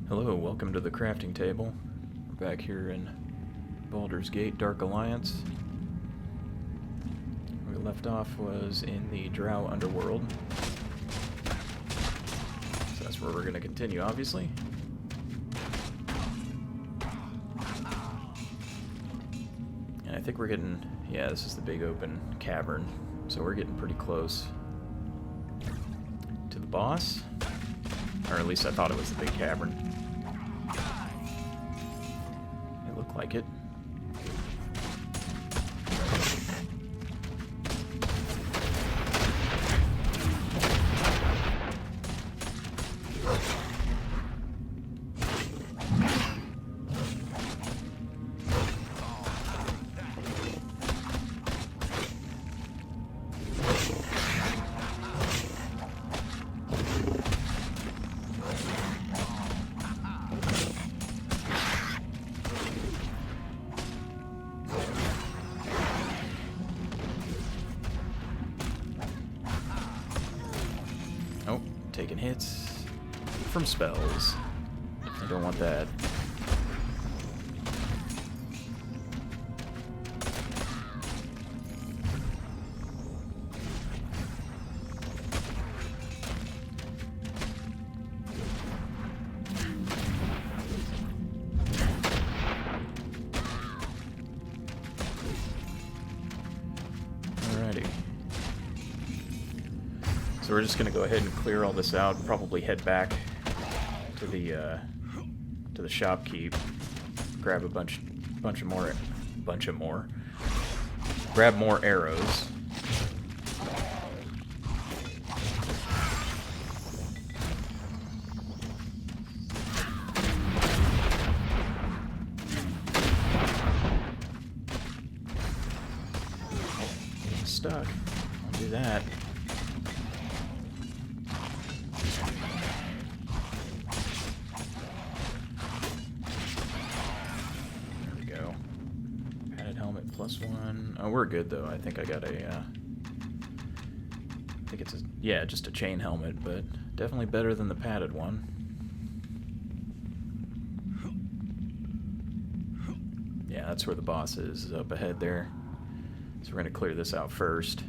Hello, welcome to the crafting table. We're back here in Baldur's Gate Dark Alliance. Where we left off was in the Drow Underworld. So that's where we're going to continue, obviously. And I think we're getting... yeah, this is the big open cavern. So we're getting pretty close to the boss. Or at least I thought it was the big cavern. It looked like it. Oh, taking hits from spells. I don't want that. Alrighty. So we're just going to go ahead and clear all this out, probably head back to the shopkeep, grab a bunch of more, grab more arrows. Stuck. I'll do that. +1. Oh, we're good though. I think I got a. I think it's just a chain helmet, but definitely better than the padded one. Yeah, that's where the boss is up ahead there. So we're gonna clear this out first.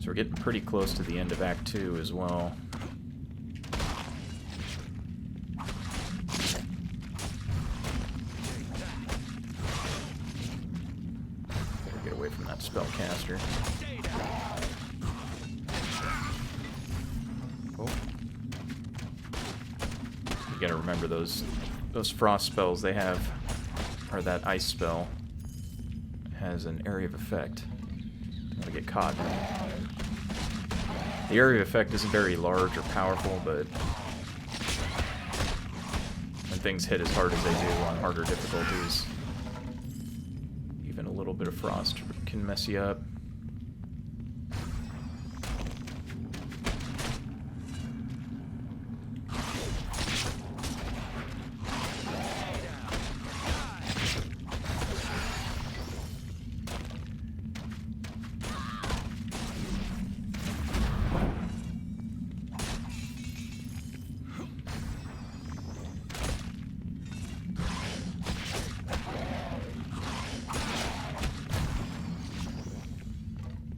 So we're getting pretty close to the end of Act 2 as well. Better get away from that spellcaster. Oh. You gotta remember those frost spells they have, or that ice spell has an area of effect. I'm gonna get caught. The area of effect isn't very large or powerful, but when things hit as hard as they do on harder difficulties, even a little bit of frost can mess you up.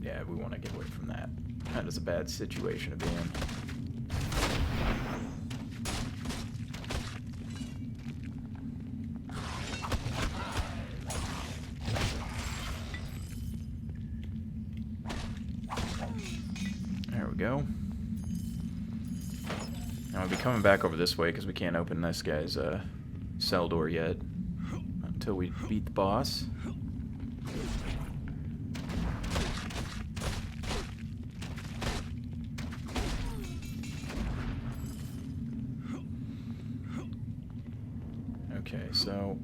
Yeah, we want to get away from that. That is a bad situation to be in. There we go. Now we'll be coming back over this way because we can't open this guy's cell door yet until we beat the boss. Okay, so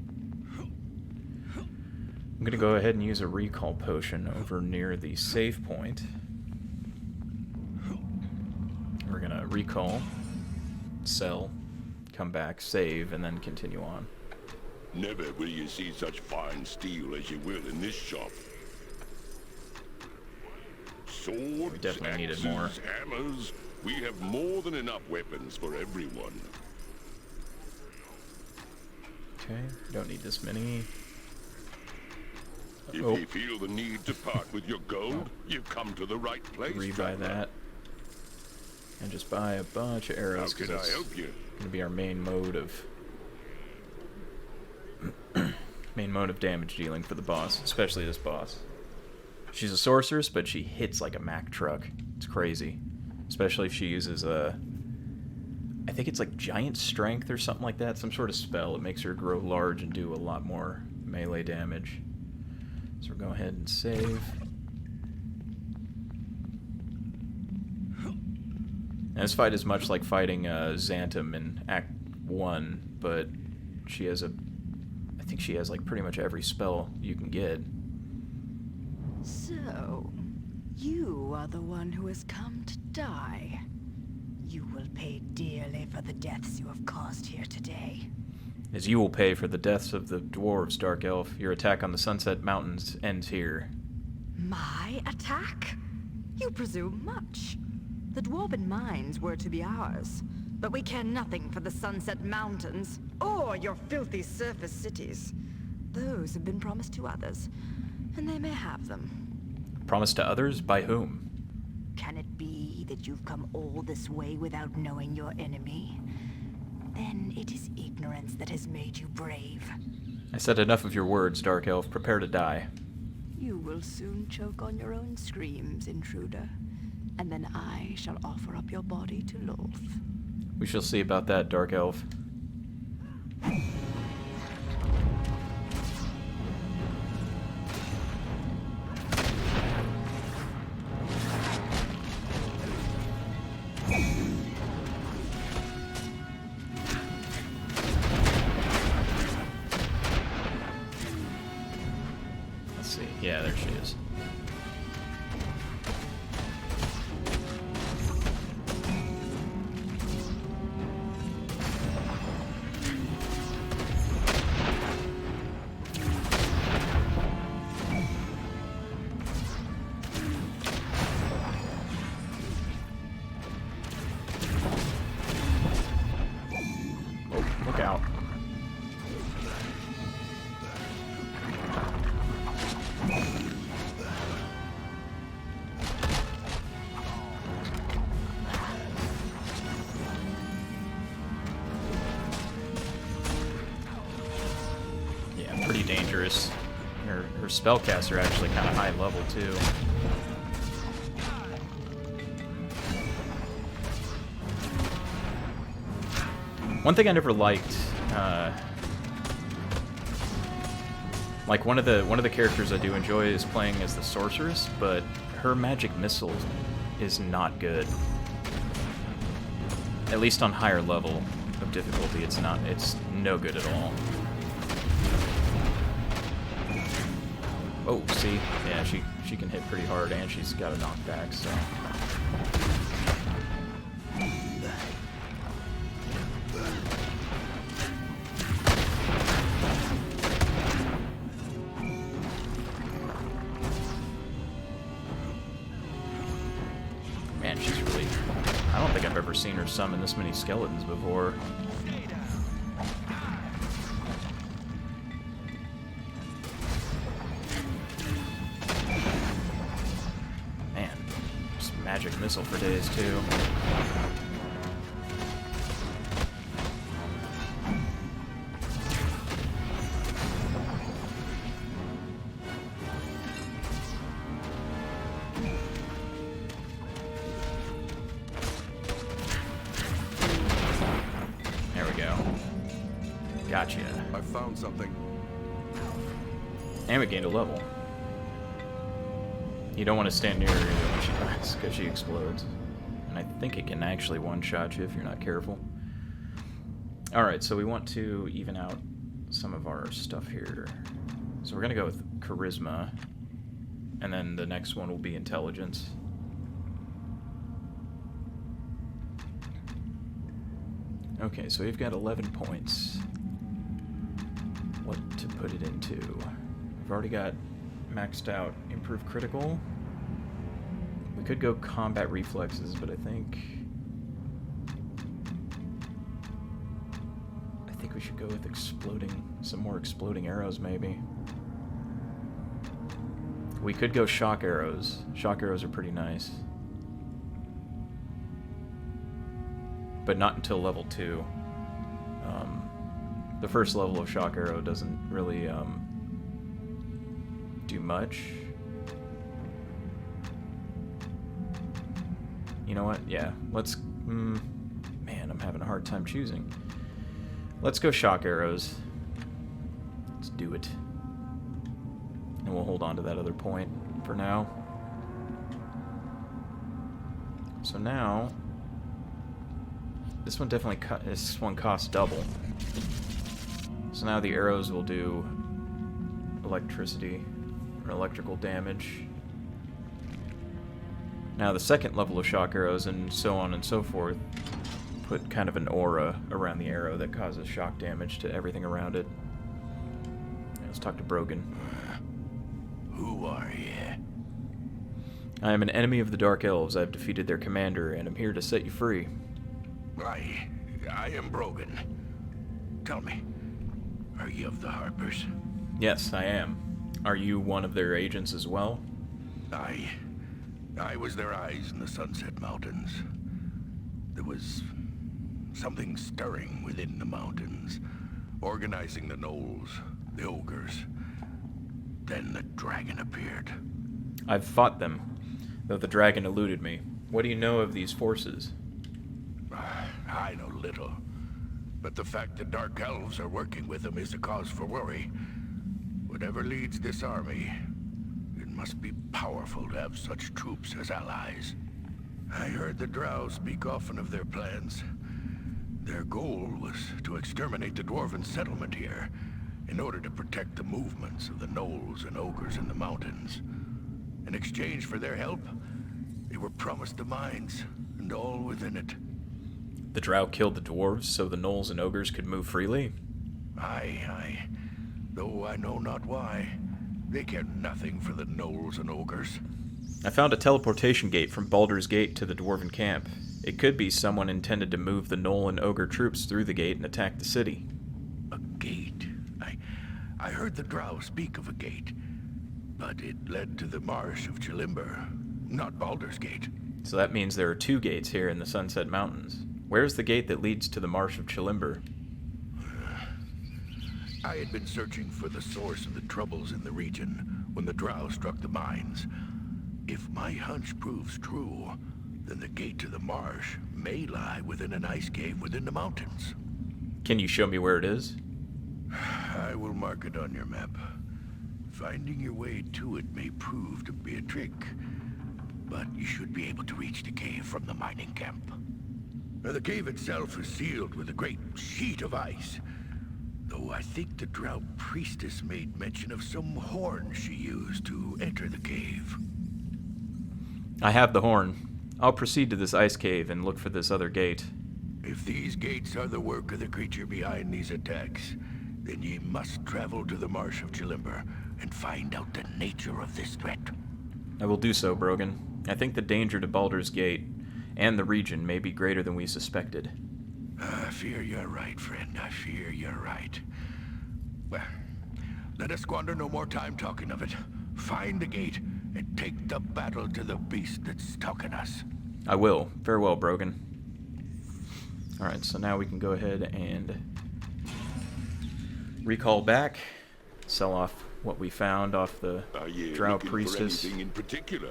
I'm going to go ahead and use a recall potion over near the save point. We're going to recall, sell, come back, save, and then continue on. Never will you see such fine steel as you will in this shop. Swords, We definitely needed axes, more. hammers. We have more than enough weapons for everyone. Okay, don't need this many. If Oh, you feel the need to part with your gold, you've come to the right place. rebuy traveler. that. And just buy a bunch of arrows, How because can I that's help you? going to be our main mode of damage dealing for the boss, especially this boss. She's a sorceress, but she hits like a Mack truck. It's crazy, especially if she uses a, I think it's like giant strength or something like that, some sort of spell. It makes her grow large and do a lot more melee damage. So we'll go ahead and save. And this fight is much like fighting Xantum in Act 1, but she has a, I think she has like pretty much every spell you can get. So, you are the one who has come to die. You will pay dearly for the deaths you have caused here today. As you will pay for the deaths of the dwarves, Dark Elf. Your attack on the Sunset Mountains ends here. My attack? You presume much. The dwarven mines were to be ours, but we care nothing for the Sunset Mountains, or your filthy surface cities. Those have been promised to others, and they may have them. Promised to others? By whom? Can it be that you've come all this way without knowing your enemy? Then it is ignorance that has made you brave. I said enough of your words, Dark Elf. Prepare to die. You will soon choke on your own screams, intruder. And then I shall offer up your body to Lolth. We shall see about that, Dark Elf. Let's see. Yeah, there she is. Look out. Yeah, pretty dangerous. Her spellcasts are actually kind of high level, too. One thing I never liked, like one of the characters I do enjoy is playing as the sorceress, but her magic missile is not good. At least on higher level of difficulty, it's no good at all. Oh, see, yeah, she can hit pretty hard, and she's got a knockback, so. Man, she's really... I don't think I've ever seen her summon this many skeletons before. Man, just magic missile for days, too. There we go. Gotcha. I found something. And we gained a level. You don't want to stand near her either when she dies, because she explodes. And I think it can actually one-shot you if you're not careful. Alright, so we want to even out some of our stuff here. So we're going to go with charisma. And then the next one will be intelligence. Okay, so we've got 11 points. What to put it into? We've already got maxed out improved critical. We could go combat reflexes, but I think we should go with some more exploding arrows maybe. We could go shock arrows. Shock arrows are pretty nice. But not until level 2. The first level of shock arrow doesn't really do much. You know what? Yeah, let's... man, I'm having a hard time choosing. Let's go shock arrows. Let's do it. And we'll hold on to that other point for now. So now, this one definitely this one costs double. So now the arrows will do electricity or electrical damage. Now the second level of shock arrows and so on and so forth put kind of an aura around the arrow that causes shock damage to everything around it. Let's talk to Brogan. Who are you? I am an enemy of the Dark Elves. I have defeated their commander, and am here to set you free. I am Brogan. Tell me, are you of the Harpers? Yes, I am. Are you one of their agents as well? I was their eyes in the Sunset Mountains. There was something stirring within the mountains, organizing the gnolls, the ogres. Then the dragon appeared. I've fought them, though the dragon eluded me. What do you know of these forces? I know little, but the fact that Dark Elves are working with them is a cause for worry. Whatever leads this army, it must be powerful to have such troops as allies. I heard the Drow speak often of their plans. Their goal was to exterminate the dwarven settlement here, in order to protect the movements of the gnolls and ogres in the mountains. In exchange for their help, they were promised the mines, and all within it. The Drow killed the dwarves so the gnolls and ogres could move freely? Aye. Though I know not why. They care nothing for the gnolls and ogres. I found a teleportation gate from Baldur's Gate to the dwarven camp. It could be someone intended to move the gnoll and ogre troops through the gate and attack the city. A gate? I heard the Drow speak of a gate, but it led to the Marsh of Chilimber, not Baldur's Gate. So that means there are 2 gates here in the Sunset Mountains. Where's the gate that leads to the Marsh of Chilimber? I had been searching for the source of the troubles in the region when the Drow struck the mines. If my hunch proves true, then the gate to the marsh may lie within an ice cave within the mountains. Can you show me where it is? I will mark it on your map. Finding your way to it may prove to be a trick, but you should be able to reach the cave from the mining camp. The cave itself is sealed with a great sheet of ice, though I think the Drow priestess made mention of some horn she used to enter the cave. I have the horn. I'll proceed to this ice cave and look for this other gate. If these gates are the work of the creature behind these attacks, then ye must travel to the Marsh of Chilimber and find out the nature of this threat. I will do so, Brogan. I think the danger to Baldur's Gate and the region may be greater than we suspected. I fear you're right, friend. I fear you're right. Well, let us squander no more time talking of it. Find the gate and take the battle to the beast that's stalking us. I will. Farewell, Brogan. Alright, so now we can go ahead and recall back, sell off what we found off the Drow priestess. For anything in particular?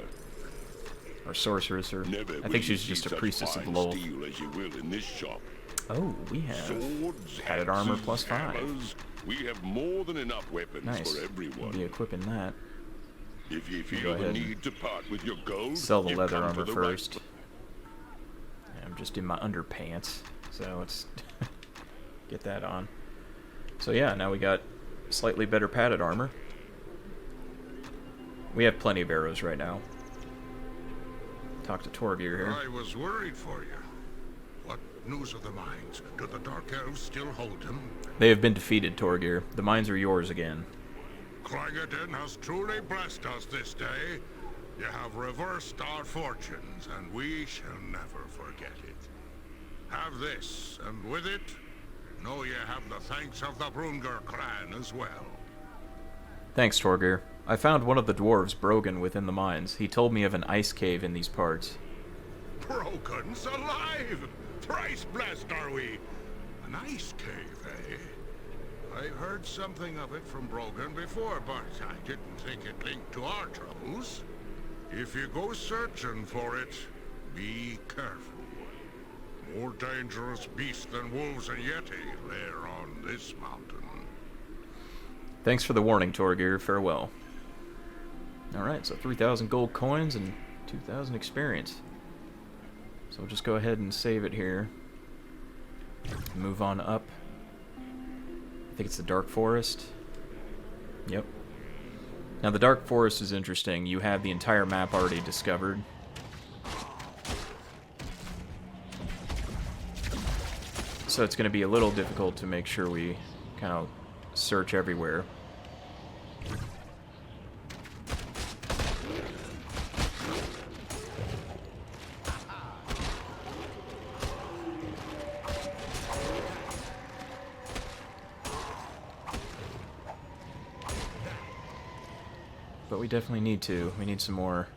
Or sorceress, or Never I will think you she's just see a such priestess of fine Lowell. steel as you will in this shop. Oh, we have Swords, padded armor axes, plus 5. hammers. We have more than enough weapons Nice. for We'll everyone. be equipping that. If you Go feel the ahead. need to part with your gold, Sell the you've leather come to armor the first. right Yeah, I'm just in my underpants, so let's get that on. So yeah, now we got slightly better padded armor. We have plenty of arrows right now. Talk to Torgir here. I was worried for you. What news of the mines? Do the Dark Elves still hold them? They have been defeated, Torgir. The mines are yours again. Clangeddin has truly blessed us this day. You have reversed our fortunes, and we shall never forget it. Have this, and with it, know you have the thanks of the Brungar clan as well. Thanks, Torgir. I found one of the dwarves broken within the mines. He told me of an ice cave in these parts. Broken's alive! Thrice blessed are we! An ice cave, eh? I've heard something of it from Brogan before, but I didn't think it linked to our troubles. If you go searching for it, be careful. More dangerous beasts than wolves and yeti lair on this mountain. Thanks for the warning, Torgir. Farewell. Alright, so 3,000 gold coins and 2,000 experience. So we'll just go ahead and save it here. Move on up. I think it's the Dark Forest. Yep. Now the Dark Forest is interesting. You have the entire map already discovered. So it's going to be a little difficult to make sure we kind of search everywhere. But we definitely need to. We need some more.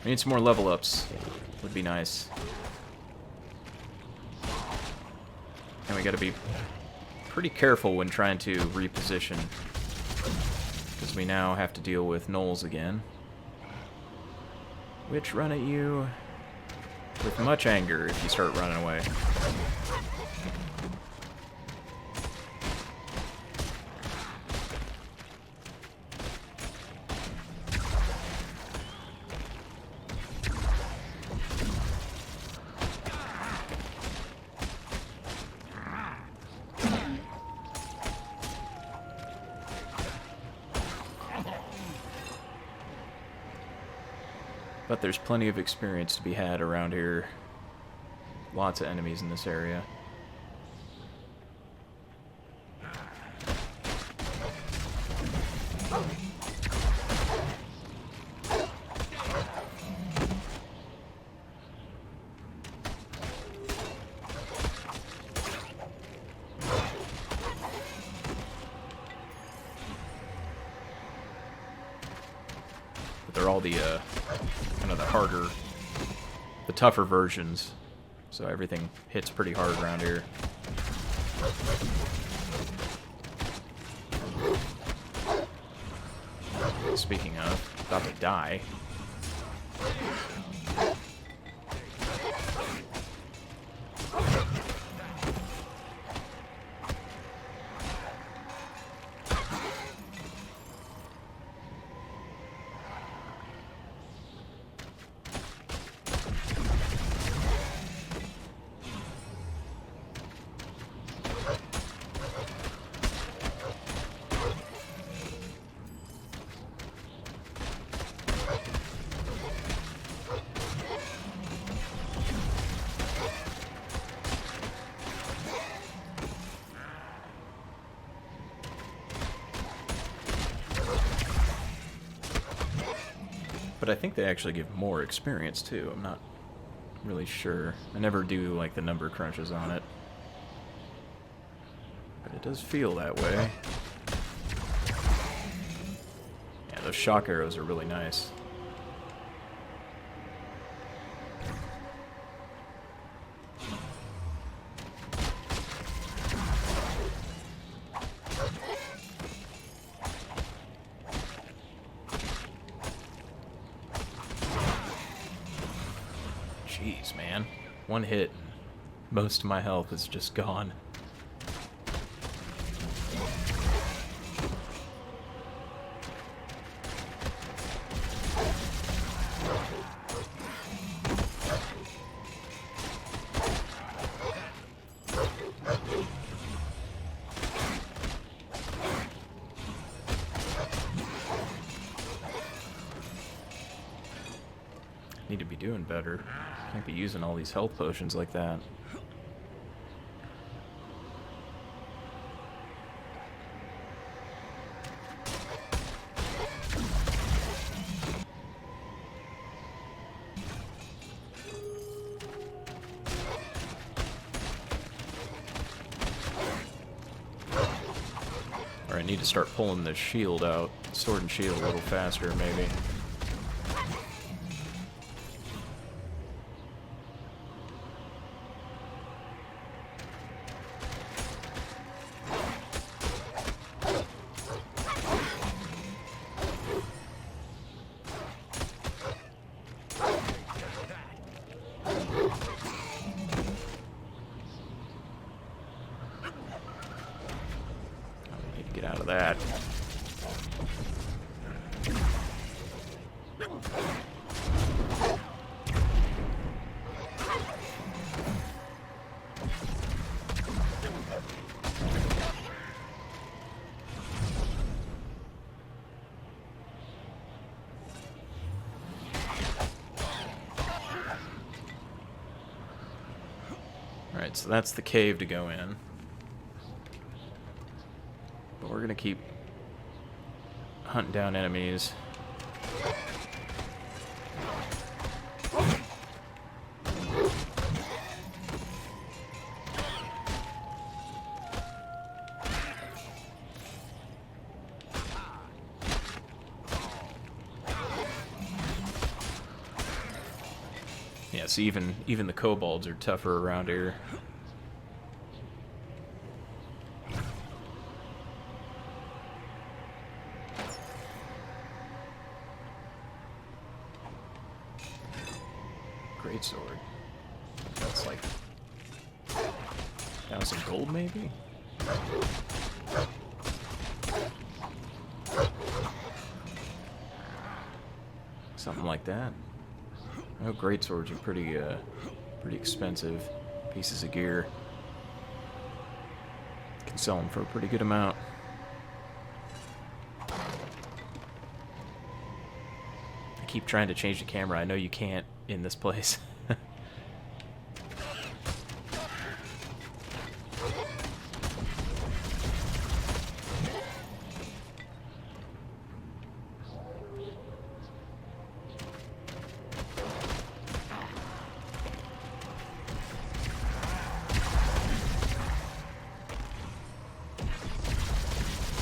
We need some more level ups. Would be nice. And we gotta be pretty careful when trying to reposition, because we now have to deal with gnolls again, which run at you with much anger if you start running away. But there's plenty of experience to be had around here. Lots of enemies in this area. But they're all the kind of the harder, the tougher versions, so everything hits pretty hard around here. Speaking of, about to die. But I think they actually give more experience too. I'm not really sure. I never do like the number crunches on it. But it does feel that way. Yeah, those shock arrows are really nice. Jeez, man. One hit, most of my health is just gone. Need to be doing better. Can't be using all these health potions like that. Or I need to start pulling the shield out, sword and shield a little faster, maybe. Get out of that. Alright, so that's the cave to go in. But we're gonna keep hunting down enemies. Yeah, so even the kobolds are tougher around here. Great sword. That's like 1,000 gold, maybe? Something like that. I know great swords are pretty expensive pieces of gear. Can sell them for a pretty good amount. I keep trying to change the camera. I know you can't in this place.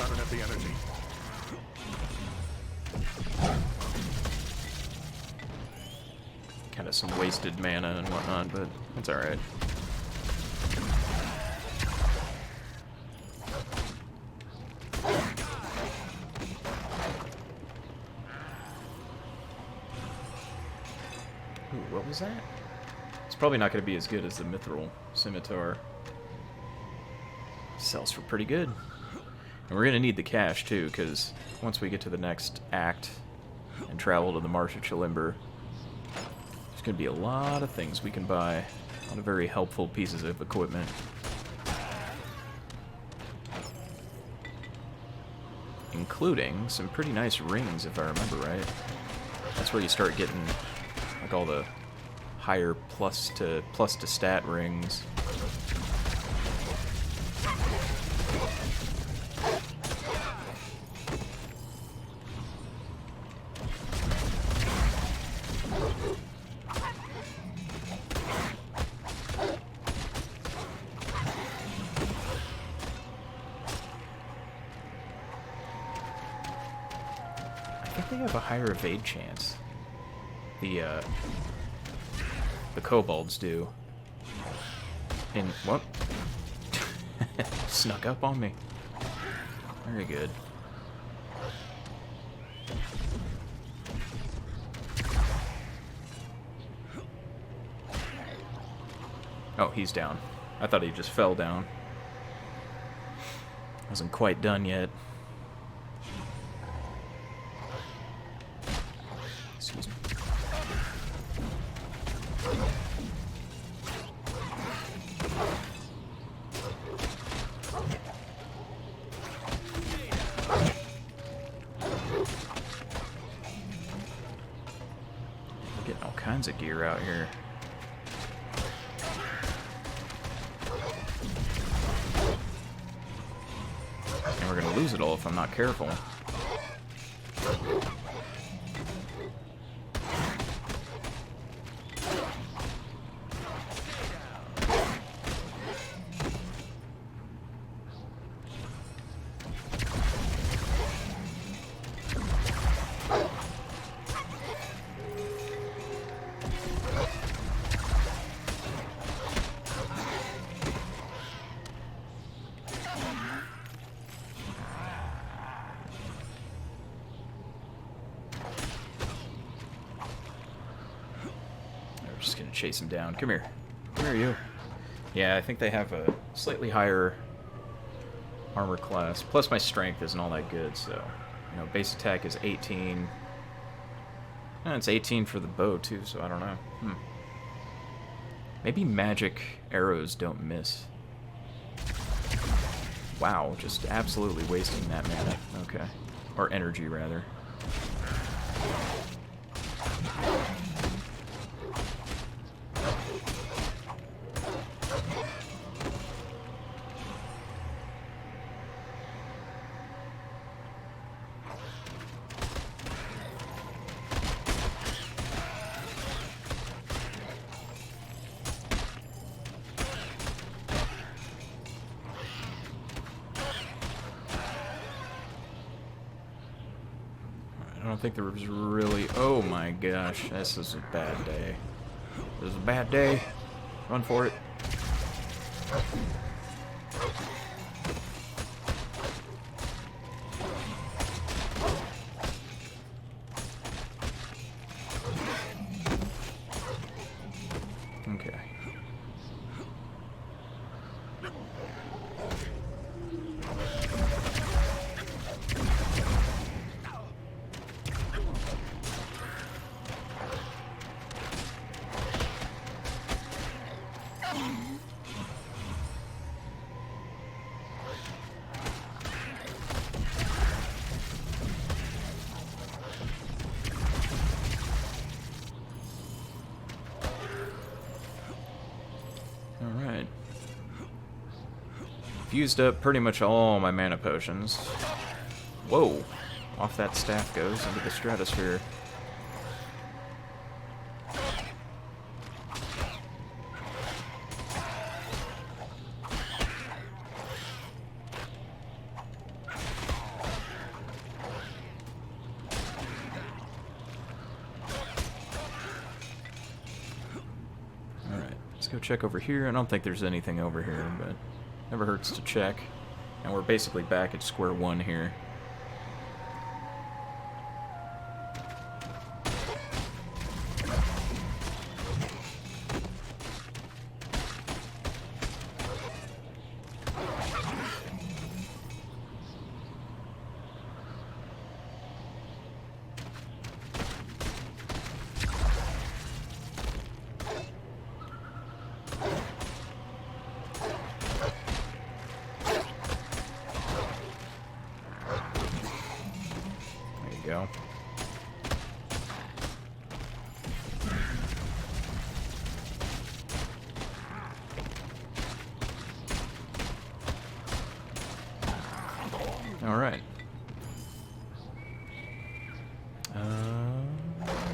I don't have the energy. Kind of some wasted mana and whatnot, but it's alright. Ooh, what was that? It's probably not going to be as good as the Mithril Scimitar. Sells for pretty good. And we're going to need the cash, too, because once we get to the next act and travel to the Marsh of Chalimber, there's going to be a lot of things we can buy. A lot of very helpful pieces of equipment. Including some pretty nice rings, if I remember right. That's where you start getting like all the higher plus to stat rings. I think they have a higher evade chance. The kobolds do. And what? Snuck up on me. Very good. Oh, he's down. I thought he just fell down. Wasn't quite done yet. Excuse me. Getting all kinds of gear out here. And we're gonna lose it all if I'm not careful. Just gonna chase him down. Come here. Come here, you. Yeah, I think they have a slightly higher armor class. Plus my strength isn't all that good, so... You know, base attack is 18. And it's 18 for the bow, too, so I don't know. Maybe magic arrows don't miss. Wow, just absolutely wasting that mana. Okay. Or energy, rather. I don't think there was really... Oh my gosh, this is a bad day. This is a bad day. Run for it. Okay. Alright. I've used up pretty much all my mana potions. Whoa! Off that staff goes into the stratosphere. Let's go check over here. I don't think there's anything over here, but never hurts to check. And we're basically back at square one here. Go. All right.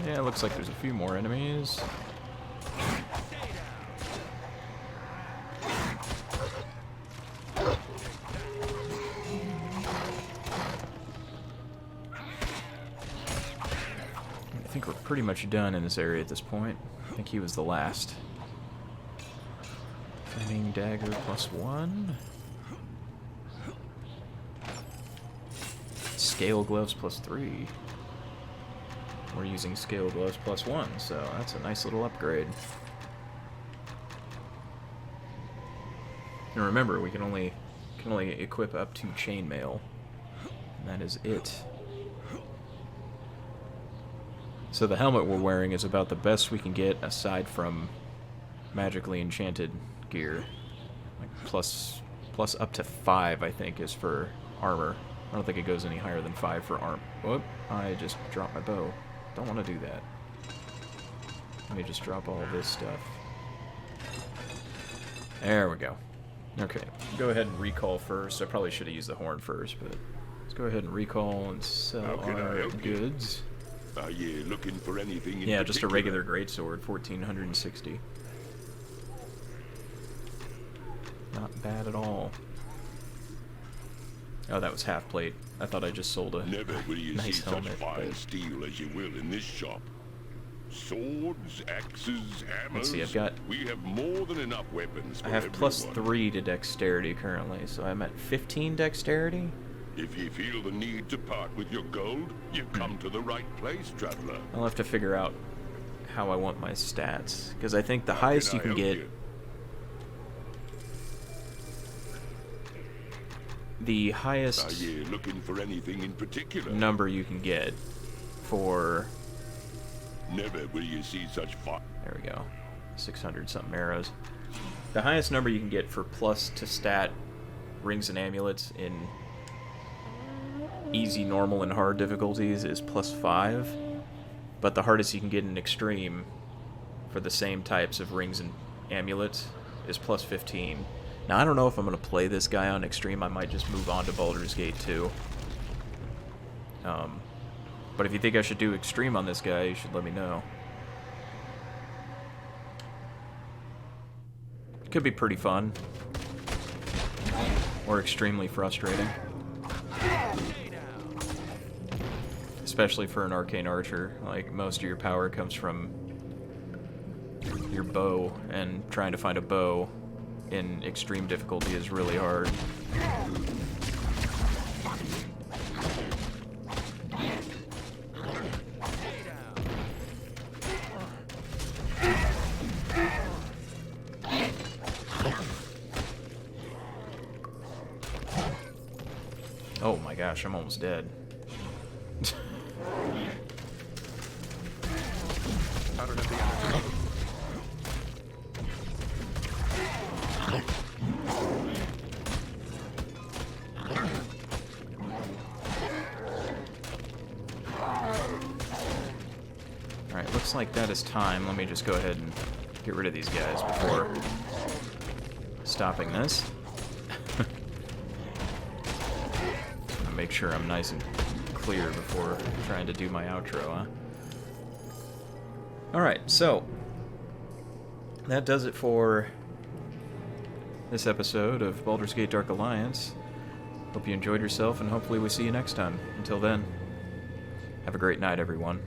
Yeah, it looks like there's a few more enemies. I think we're pretty much done in this area at this point. I think he was the last. Flaming dagger +1. Scale gloves +3. We're using scale gloves +1, so that's a nice little upgrade. And remember, we can only equip up to chainmail, and that is it. So the helmet we're wearing is about the best we can get aside from magically enchanted gear. Like plus up to 5, I think, is for armor. I don't think it goes any higher than 5 for arm. Whoop, I just dropped my bow. Don't want to do that. Let me just drop all this stuff. There we go. Okay, go ahead and recall first. I probably should have used the horn first, but let's go ahead and recall and sell our goods. Are you looking for anything in Yeah, just a particular? regular greatsword, 1460. Not bad at all. Oh, that was half plate. I thought I just sold a Never will you nice see such helmet. fine But steel as you will in this shop. Swords, axes, hammers. let's see, I've got... We have more than enough weapons for I have everyone. +3 to dexterity currently, so I'm at 15 dexterity? If you feel the need to part with your gold, you've come to the right place, traveler. I'll have to figure out how I want my stats, because I think the highest you can help get... you? The Are highest you looking for anything in particular? number you can get for... Never will you see such fine. There we go. 600 something arrows. The highest number you can get for plus to stat rings and amulets in easy, normal, and hard difficulties is +5. But the hardest you can get in extreme for the same types of rings and amulets is +15. Now, I don't know if I'm going to play this guy on extreme. I might just move on to Baldur's Gate 2. But if you think I should do extreme on this guy, you should let me know. It could be pretty fun. Or extremely frustrating. Especially for an arcane archer. Like, most of your power comes from your bow, and trying to find a bow in extreme difficulty is really hard. Oh my gosh, I'm almost dead. I don't have the energy. Alright, looks like that is time. Let me just go ahead and get rid of these guys before stopping this. Make sure I'm nice and clear before trying to do my outro, huh? Alright, so that does it for this episode of Baldur's Gate Dark Alliance. Hope you enjoyed yourself, and hopefully we see you next time. Until then, have a great night, everyone.